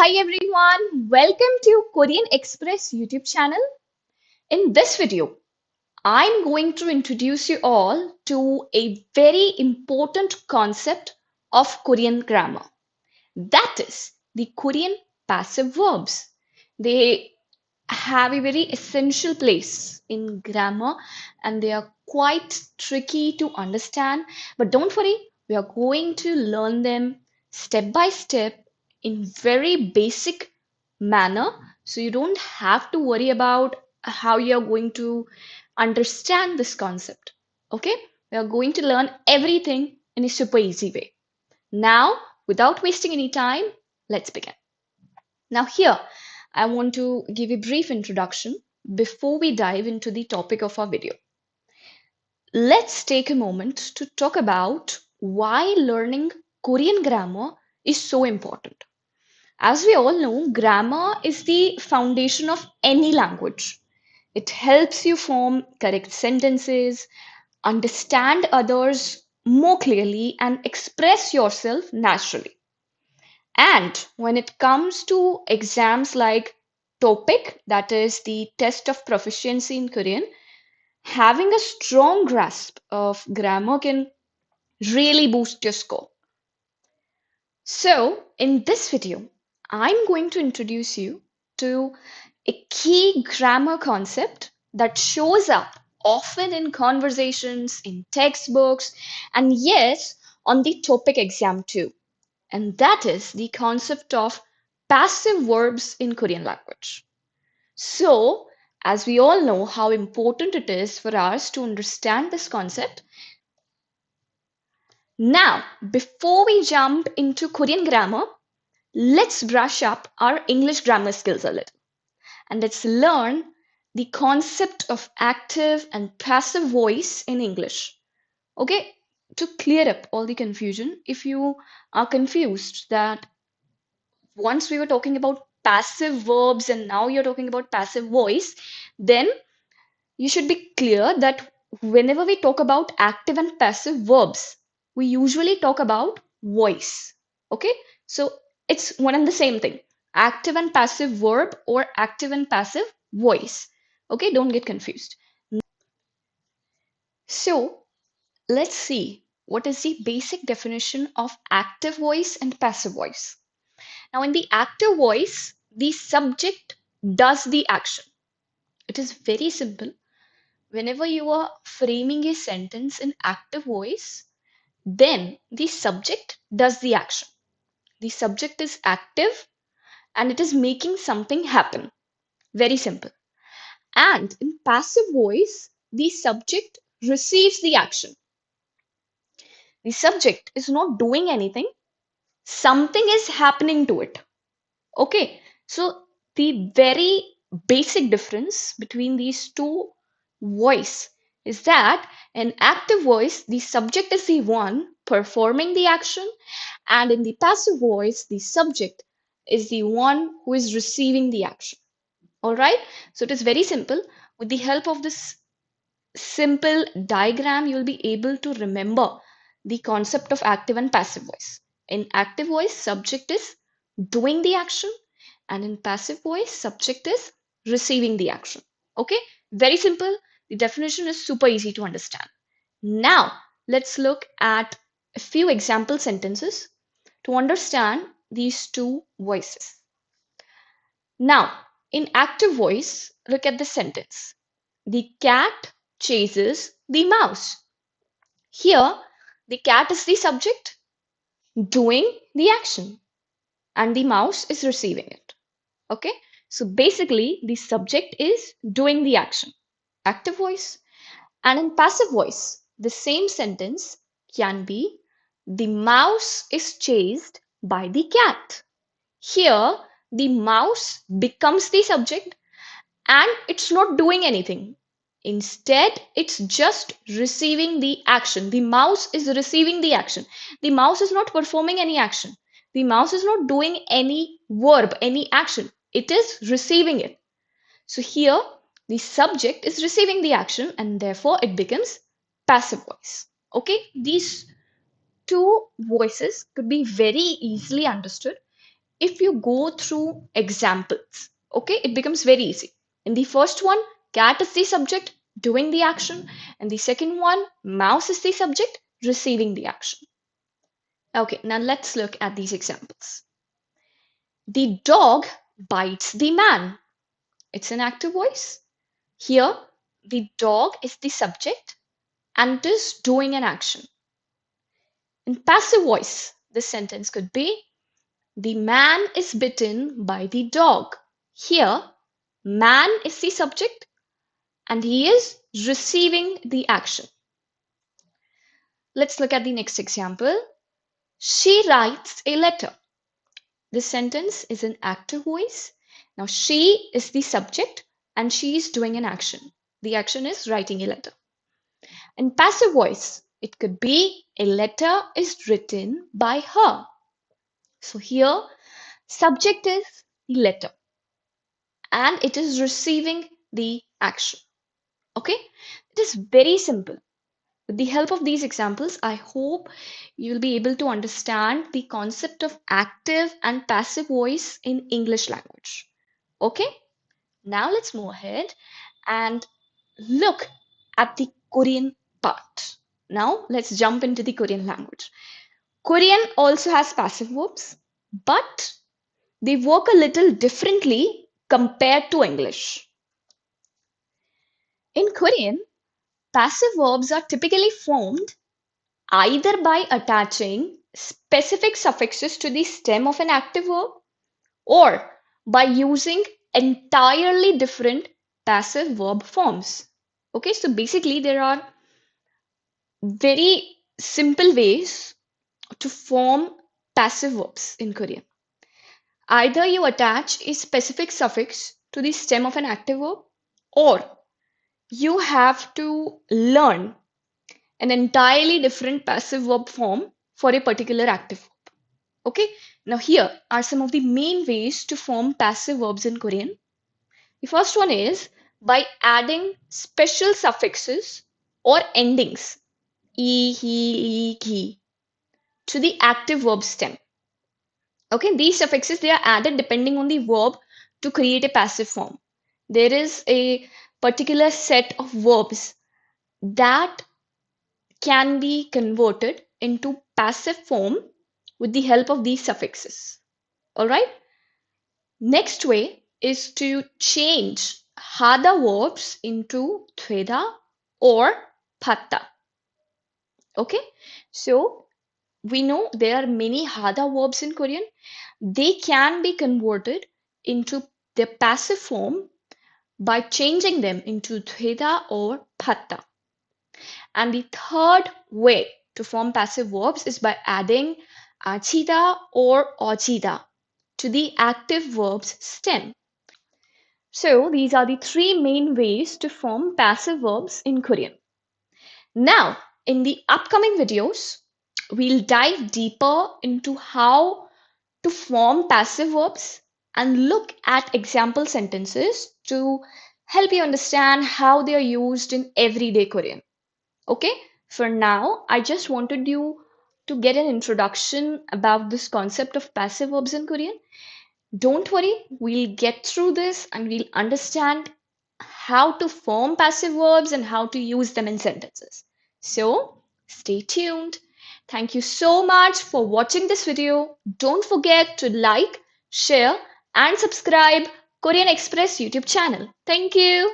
Hi everyone, welcome to Korean Express YouTube channel. In this video, I'm going to introduce you all to a very important concept of Korean grammar. That is the Korean passive verbs. They have a very essential place in grammar and they are quite tricky to understand. But don't worry, we are going to learn them step by step in very basic manner. So you don't have to worry about how you're going to understand this concept. Okay? We are going to learn everything in a super easy way. Now, without wasting any time, let's begin. Now, here, I want to give a brief introduction before we dive into the topic of our video. Let's take a moment to talk about why learning Korean grammar is so important. As we all know, grammar is the foundation of any language. It helps you form correct sentences, understand others more clearly, and express yourself naturally. And when it comes to exams like TOPIK, that is the test of proficiency in Korean, having a strong grasp of grammar can really boost your score. So, in this video, I'm going to introduce you to a key grammar concept that shows up often in conversations, in textbooks, and yes, on the TOPIK exam too. And that is the concept of passive verbs in Korean language. So, as we all know how important it is for us to understand this concept, now, before we jump into Korean grammar, let's brush up our English grammar skills a little. And let's learn the concept of active and passive voice in English. Okay, to clear up all the confusion, if you are confused that once we were talking about passive verbs and now you're talking about passive voice, then you should be clear that whenever we talk about active and passive verbs, we usually talk about voice. Okay, so it's one and the same thing, active and passive verb or active and passive voice. Okay, don't get confused. So let's see what is the basic definition of active voice and passive voice. Now, in the active voice, the subject does the action. It is very simple. Whenever you are framing a sentence in active voice, then the subject does the action. The subject is active and it is making something happen. Very simple. And in passive voice, the subject receives the action. The subject is not doing anything, something is happening to it. Okay, so the very basic difference between these two voice is that in active voice, the subject is the one performing the action, and in the passive voice, the subject is the one who is receiving the action. All right, so it is very simple. With the help of this simple diagram, you'll be able to remember the concept of active and passive voice. In active voice, subject is doing the action, and in passive voice, subject is receiving the action. Okay, very simple. The definition is super easy to understand. Now, let's look at a few example sentences to understand these two voices. Now, in active voice, look at the sentence. The cat chases the mouse. Here, the cat is the subject doing the action and the mouse is receiving it. Okay, so basically, the subject is doing the action, active voice. And in passive voice, the same sentence can be the mouse is chased by the cat. Here, the mouse becomes the subject and it's not doing anything. Instead, it's just receiving the action. The mouse is receiving the action. The mouse is not performing any action. The mouse is not doing any verb, any action. It is receiving it. So here, the subject is receiving the action and therefore it becomes passive voice. Okay, these two voices could be very easily understood if you go through examples. Okay, it becomes very easy. In the first one, cat is the subject doing the action, and the second one, mouse is the subject receiving the action. Okay, now let's look at these examples. The dog bites the man. It's an active voice. Here, the dog is the subject and is doing an action. In passive voice, this sentence could be the man is bitten by the dog. Here, man is the subject and he is receiving the action. Let's look at the next example. She writes a letter. This sentence is an active voice. Now, she is the subject and she is doing an action. The action is writing a letter. In passive voice, it could be a letter is written by her. So here, subject is the letter and it is receiving the action. Okay, it is very simple. With the help of these examples, I hope you'll be able to understand the concept of active and passive voice in English language. Okay, now let's move ahead and look at the Korean part. Now let's jump into the Korean language. Korean also has passive verbs, but they work a little differently compared to English. In Korean, passive verbs are typically formed either by attaching specific suffixes to the stem of an active verb or by using entirely different passive verb forms. Okay, so basically, there are very simple ways to form passive verbs in Korean. Either you attach a specific suffix to the stem of an active verb, or you have to learn an entirely different passive verb form for a particular active verb. Okay, now here are some of the main ways to form passive verbs in Korean. The first one is by adding special suffixes or endings, e, he, ki, to the active verb stem. Okay, these suffixes they are added depending on the verb to create a passive form. There is a particular set of verbs that can be converted into passive form with the help of these suffixes. All right. Next way is to change hada verbs into thweda or phatta. Okay. So we know there are many hada verbs in Korean. They can be converted into their passive form by changing them into thweda or phatta. And the third way to form passive verbs is by adding achida or ochida to the active verb's stem. So these are the three main ways to form passive verbs in Korean. Now, in the upcoming videos, we'll dive deeper into how to form passive verbs and look at example sentences to help you understand how they are used in everyday Korean. Okay, for now, I just wanted you to get an introduction about this concept of passive verbs in Korean. Don't worry, we'll get through this and we'll understand how to form passive verbs and how to use them in sentences. So, stay tuned. Thank you so much for watching this video. Don't forget to like, share, and subscribe Korean Express YouTube channel. Thank you.